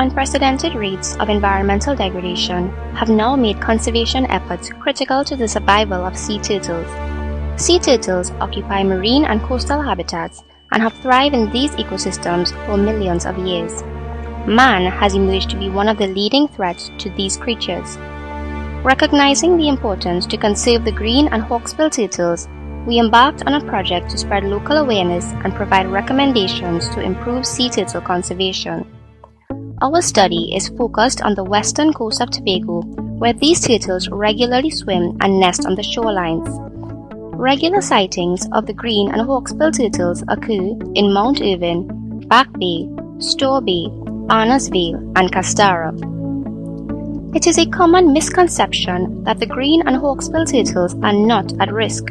unprecedented rates of environmental degradation have now made conservation efforts critical to the survival of sea turtles. Sea turtles occupy marine and coastal habitats and have thrived in these ecosystems for millions of years. Man has emerged to be one of the leading threats to these creatures. Recognizing the importance to conserve the green and hawksbill turtles, we embarked on a project to spread local awareness and provide recommendations to improve sea turtle conservation. Our study is focused on the western coast of Tobago, where these turtles regularly swim and nest on the shorelines. Regular sightings of the green and hawksbill turtles occur in Mount Irvin, Back Bay, Store Bay, Arnas Vale, and Castara. It is a common misconception that the green and hawksbill turtles are not at risk.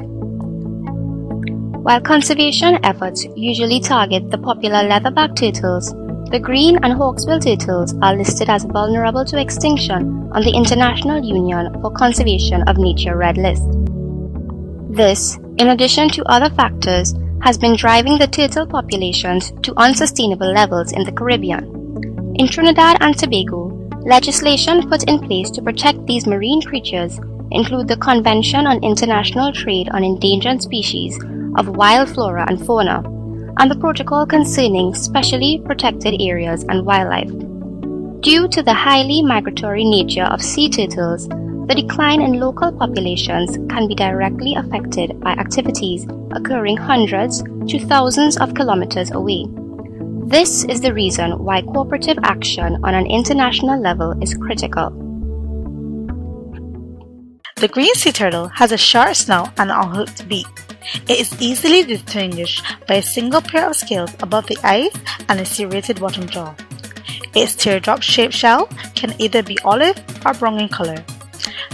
While conservation efforts usually target the popular leatherback turtles, the green and hawksbill turtles are listed as vulnerable to extinction on the International Union for Conservation of Nature Red List. This, in addition to other factors, has been driving the turtle populations to unsustainable levels in the Caribbean. In Trinidad and Tobago, legislation put in place to protect these marine creatures include the Convention on International Trade on Endangered Species of Wild Flora and Fauna, and the Protocol concerning specially protected areas and wildlife. Due to the highly migratory nature of sea turtles, the decline in local populations can be directly affected by activities occurring hundreds to thousands of kilometers away. This is the reason why cooperative action on an international level is critical. The green sea turtle has a short snout and unhooked beak. It is easily distinguished by a single pair of scales above the eyes and a serrated bottom jaw. Its teardrop-shaped shell can either be olive or brown in color.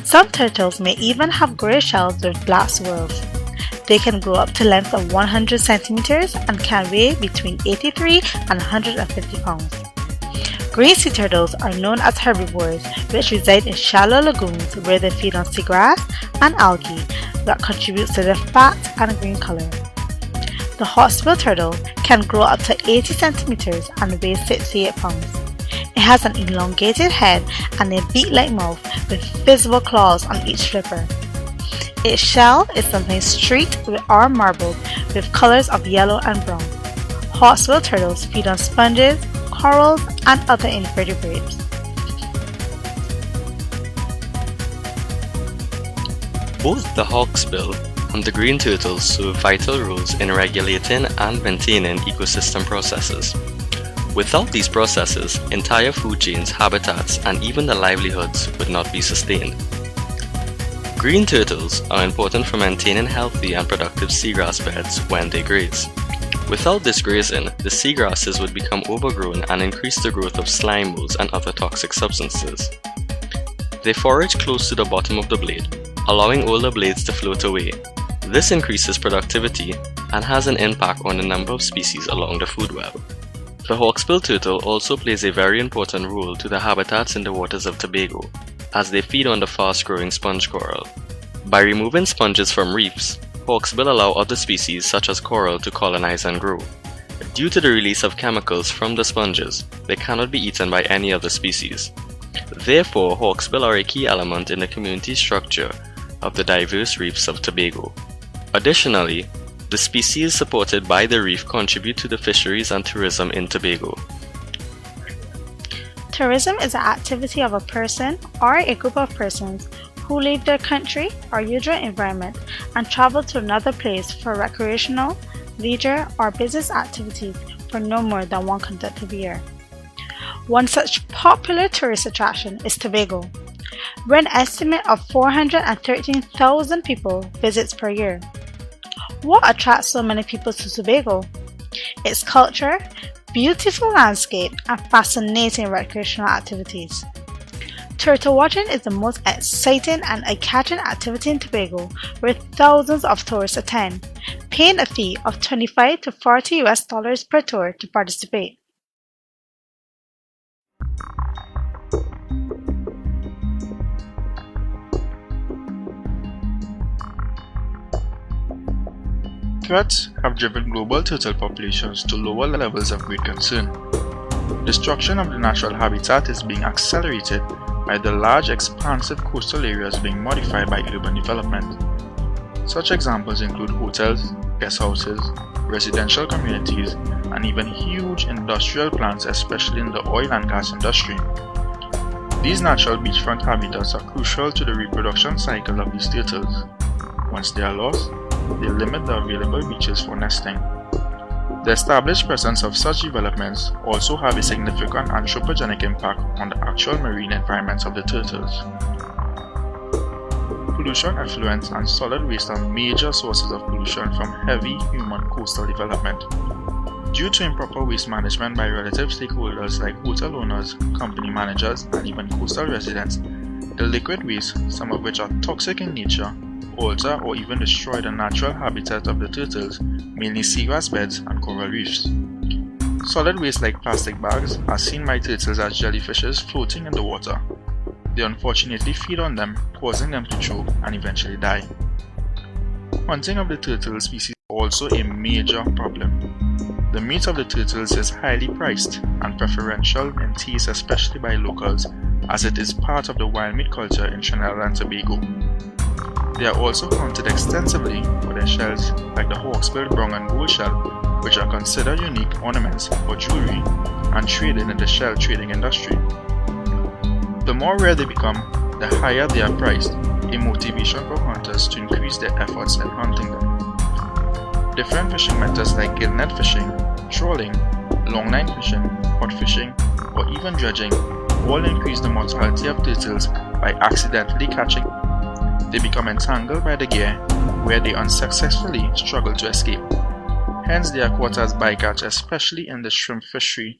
Some turtles may even have gray shells with black swirls. They can grow up to lengths of 100 centimeters and can weigh between 83 and 150 pounds. Green sea turtles are known as herbivores, which reside in shallow lagoons where they feed on seagrass and algae that contributes to their fat and green color. The hawksbill turtle can grow up to 80 centimeters and weigh 68 pounds. It has an elongated head and a beak-like mouth with visible claws on each flipper. Its shell is sometimes streaked or marbled with colors of yellow and brown. Hawksbill turtles feed on sponges, corals, and other invertebrates. Both the hawksbill and the green turtles serve vital roles in regulating and maintaining ecosystem processes. Without these processes, entire food chains, habitats, and even the livelihoods would not be sustained. Green turtles are important for maintaining healthy and productive seagrass beds when they graze. Without this grazing, the seagrasses would become overgrown and increase the growth of slime molds and other toxic substances. They forage close to the bottom of the blade, allowing older blades to float away. This increases productivity and has an impact on the number of species along the food web. The hawksbill turtle also plays a very important role to the habitats in the waters of Tobago, as they feed on the fast-growing sponge coral. By removing sponges from reefs, hawksbill allow other species such as coral to colonize and grow. Due to the release of chemicals from the sponges, they cannot be eaten by any other species. Therefore, hawksbill are a key element in the community structure of the diverse reefs of Tobago. Additionally, the species supported by the reef contribute to the fisheries and tourism in Tobago. Tourism is an activity of a person or a group of persons who leave their country or usual environment and travel to another place for recreational, leisure, or business activities for no more than one consecutive year. One such popular tourist attraction is Tobago, where an estimate of 413,000 people visits per year. What attracts so many people to Tobago? Its culture, beautiful landscape, and fascinating recreational activities. Turtle watching is the most exciting and eye-catching activity in Tobago, where thousands of tourists attend, paying a fee of $25 to $40 per tour to participate. Threats have driven global turtle populations to lower levels of great concern. Destruction of the natural habitat is being accelerated by the large expansive coastal areas being modified by urban development. Such examples include hotels, guest houses, residential communities, and even huge industrial plants, especially in the oil and gas industry. These natural beachfront habitats are crucial to the reproduction cycle of these turtles. Once they are lost, they limit the available beaches for nesting. The established presence of such developments also have a significant anthropogenic impact on the actual marine environments of the turtles. Pollution, effluents, and solid waste are major sources of pollution from heavy human coastal development. Due to improper waste management by relative stakeholders like hotel owners, company managers, and even coastal residents, the liquid waste, some of which are toxic in nature, alter or even destroy the natural habitat of the turtles, mainly seagrass beds and coral reefs. Solid waste like plastic bags are seen by turtles as jellyfishes floating in the water. They unfortunately feed on them, causing them to choke and eventually die. Hunting of the turtle species is also a major problem. The meat of the turtles is highly priced and preferential in taste, especially by locals, as it is part of the wild meat culture in Trinidad and Tobago. They are also hunted extensively for their shells, like the hawksbill brown and gold shell, which are considered unique ornaments for jewelry and traded in the shell trading industry. The more rare they become, the higher they are priced, a motivation for hunters to increase their efforts in hunting them. Different fishing methods like gill net fishing, trawling, longline fishing, hot fishing, or even dredging all increase the mortality of turtles by accidentally catching. They become entangled by the gear, where they unsuccessfully struggle to escape. Hence they are caught as bycatch, especially in the shrimp fishery.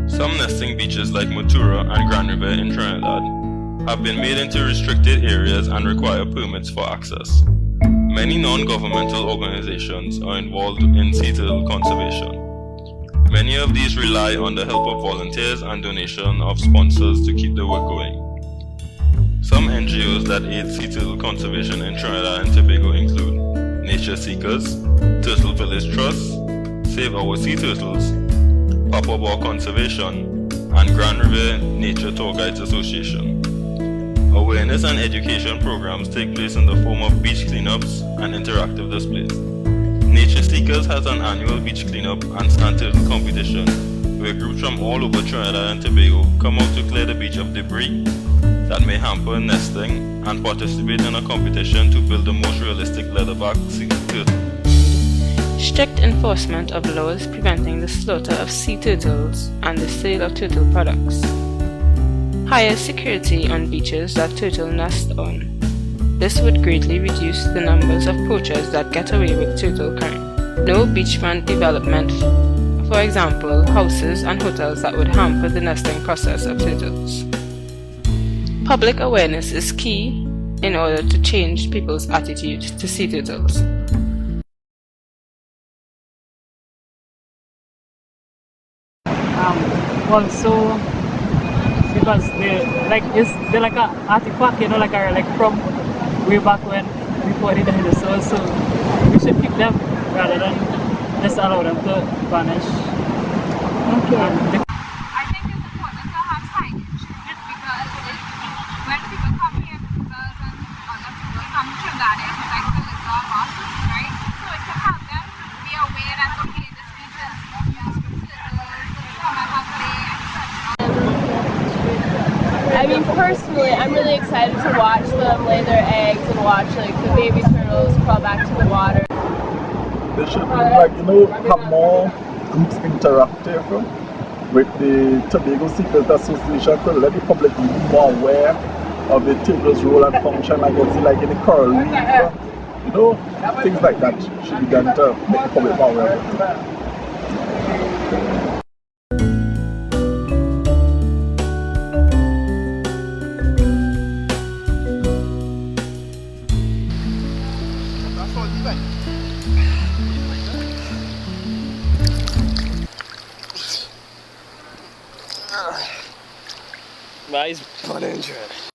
Some nesting beaches like Matura and Grand River in Trinidad have been made into restricted areas and require permits for access. Many non-governmental organizations are involved in sea turtle conservation. Many of these rely on the help of volunteers and donation of sponsors to keep the work going. Some NGOs that aid sea turtle conservation in Trinidad and Tobago include Nature Seekers, Turtle Village Trust, Save Our Sea Turtles, Papa Boa Conservation, and Grand River Nature Tour Guides Association. Awareness and education programs take place in the form of beach cleanups and interactive displays. Nature Seekers has an annual beach cleanup and sand turtle competition where groups from all over Trinidad and Tobago come out to clear the beach of debris that may hamper nesting and participate in a competition to build the most realistic leatherback sea turtle. Strict enforcement of laws preventing the slaughter of sea turtles and the sale of turtle products. Higher security on beaches that turtle nest on. This would greatly reduce the numbers of poachers that get away with turtle crime. No beachfront development, for example, houses and hotels that would hamper the nesting process of turtles. Public awareness is key in order to change people's attitude to sea turtles. Also, because they're like a artifact, you know, like from way back when, before the dinosaurs. So we should keep them rather than just allow them to vanish. Okay. I think it's important to have signage because when people come here, visitors and other people come to Trinidad, they like to visit our mosques, right? So it can help them be aware that okay, this beach is used for turtles, come and have play, etc. I mean, personally, I'm really excited to watch them lay their eggs and watch like the baby turtles crawl back to the water. They should, like, you know, have more groups interactive with the Tobago Seekers Association to let the public be more aware of the turtles' role and function, like you see, like in the coral reef. You know, things like that should be done to make the public more aware of it. But it's 100.